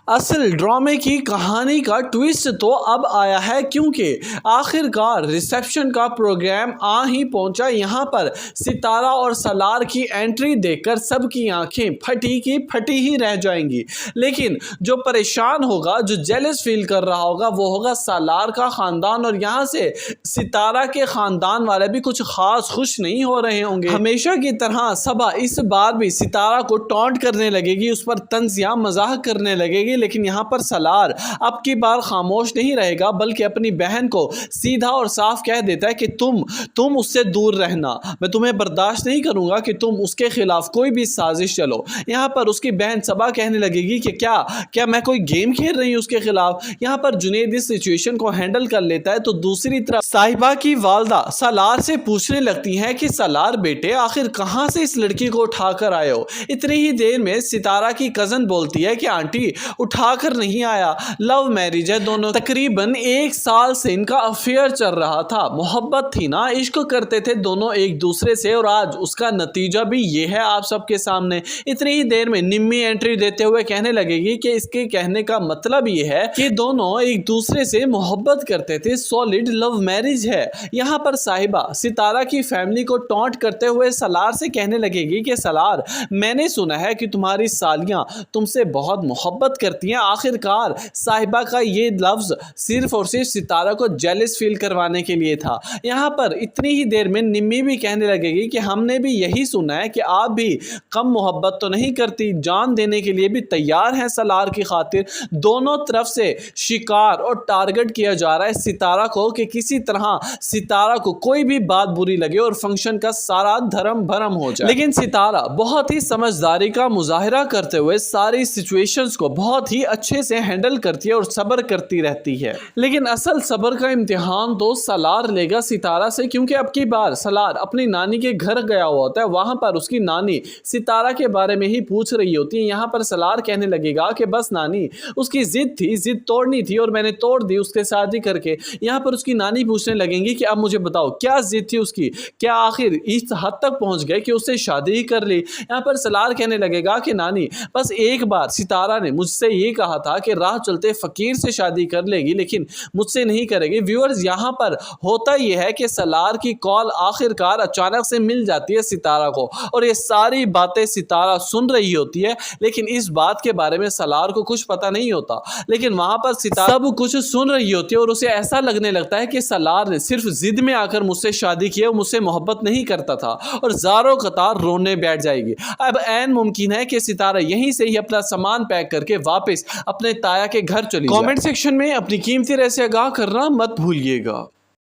اصل ڈرامے کی کہانی کا ٹویسٹ تو اب آیا ہے، کیونکہ آخر کار ریسیپشن کا پروگرام آ ہی پہنچا۔ یہاں پر ستارہ اور سالار کی انٹری دیکھ کر سب کی آنکھیں پھٹی کی پھٹی ہی رہ جائیں گی، لیکن جو پریشان ہوگا، جو جیلس فیل کر رہا ہوگا، وہ ہوگا سالار کا خاندان، اور یہاں سے ستارہ کے خاندان والے بھی کچھ خاص خوش نہیں ہو رہے ہوں گے۔ ہمیشہ کی طرح صبا اس بار بھی ستارہ کو ٹونٹ کرنے لگے گی، اس پر طنز یا مزاح کرنے لگے گی، لیکن یہاں پر سالار اب کی بار خاموش نہیں رہے گا، بلکہ اپنی بہن کو سیدھا اور صاف کہہ دیتا ہے کہ تم اس سے دور رہنا، میں تمہیں برداشت نہیں کروں گا کہ تم اس کے خلاف کوئی بھی سازش چلو۔ یہاں پر اس کی بہن صبا کہنے لگے گی کہ کیا میں کوئی گیم کھیل رہی ہوں اس کے خلاف۔ یہاں پر جنید اس سچویشن کو ہینڈل کر لیتا ہے، تو دوسری طرف صاحبہ کی والدہ سالار سے پوچھنے لگتی ہیں کہ سالار بیٹے، آخر کہاں سے اس لڑکی کو اٹھا کر آئے ہو؟ اتنی ہی دیر میں ستارہ کی کزن بولتی ہے کہ آنٹی اٹھا کر نہیں آیا، لو میرج ہے دونوں، تقریباً 1 سال سے ان کا افیئر چل رہا تھا، محبت تھی نا، عشق کرتے تھے دونوں ایک دوسرے سے، اور آج اس کا نتیجہ بھی یہ ہے آپ سب کے سامنے۔ اتنی ہی دیر میں نمی انٹری دیتے ہوئے کہنے لگے گی کہ اس کے کہنے کا مطلب یہ ہے کہ دونوں ایک دوسرے سے محبت کرتے تھے، سالڈ لو میرج ہے۔ یہاں پر صاحبہ ستارہ کی فیملی کو ٹونٹ کرتے ہوئے سالار سے کہنے لگے گی کہ سالار، میں نے سنا ہے کہ تمہاری سالیاں تم سے بہت محبت کرتی ہیں۔ آخر کار صاحبہ کا یہ لفظ صرف اور صرف ستارہ کو جیلس فیل کروانے کے لیے تھا۔ یہاں پر اتنی ہی دیر میں نمی بھی کہنے لگے گی کہ ہم نے بھی یہی سنا ہے کہ آپ بھی کم محبت تو نہیں کرتی، جان دینے کے لیے بھی تیار ہیں سالار کی خاطر۔ دونوں طرف سے شکار اور ٹارگٹ کیا جا رہا ہے ستارہ کو کہ کسی طرح ستارہ کو کوئی بھی بات بری لگے اور فنکشن کا سارا دھرم بھرم ہو جائے، لیکن ستارہ بہت ہی سمجھداری کا مظاہرہ کرتے ہوئے ساری سچویشنز کو بہت ہی اچھے سے ہینڈل کرتی ہے اور صبر کرتی رہتی ہے۔ لیکن اصل صبر کا امتحان تو سالار لے گا ستارہ سے، کیونکہ اب کی بار سالار اپنی نانی کے گھر گیا ہوا ہوتا ہے، وہاں پر اس کی نانی ستارہ کے بارے میں ہی پوچھ رہی ہوتی ہے۔ یہاں پر سالار کہنے لگے گا کہ بس نانی، اس کی ضد تھی، ضد توڑنی تھی اور میں نے توڑ دی اس کے شادی کر کے۔ یہاں پر اس کی نانی پوچھنے لگیں گی کہ اب مجھے بتاؤ کیا ضد تھی اس کی، کیا آخر اس حد تک پہنچ گئے کہ اس سے شادی ہی کر لی؟ یہاں پر سالار کہنے لگے گا کہ نانی، بس ایک بار ستارہ نے مجھ سے یہ کہا تھا کہ راہ چلتے فقیر سے شادی کر لے گی، لیکن مجھ سے نہیں کرے گی۔ ویورز، یہاں پر ہوتا یہ ہے کہ سالار کی کال آخر کار اچانک سے مل جاتی ہے ستارہ کو، اور یہ ساری باتیں ستارہ سن رہی ہوتی ہے، لیکن اس بات کے بارے میں سالار کو کچھ پتہ نہیں ہوتا۔ لیکن وہاں پر ستارہ سب کچھ سن رہی ہوتی ہے اور اسے ایسا لگنے لگتا ہے کہ سالار نے صرف ضد میں آ کر مجھ سے شادی کی ہے، وہ مجھ سے محبت نہیں کرتا تھا، اور زاروں قطار رونے بیٹھ جائے گی۔ اب عین ممکن ہے کہ ستارہ یہیں سے ہی اپنا سامان پیک کر کے واپس اپنے تایا کے گھر چلی جائے۔ کامنٹ سیکشن میں اپنی قیمتی رائے سے آگاہ کرنا مت بھولیے گا۔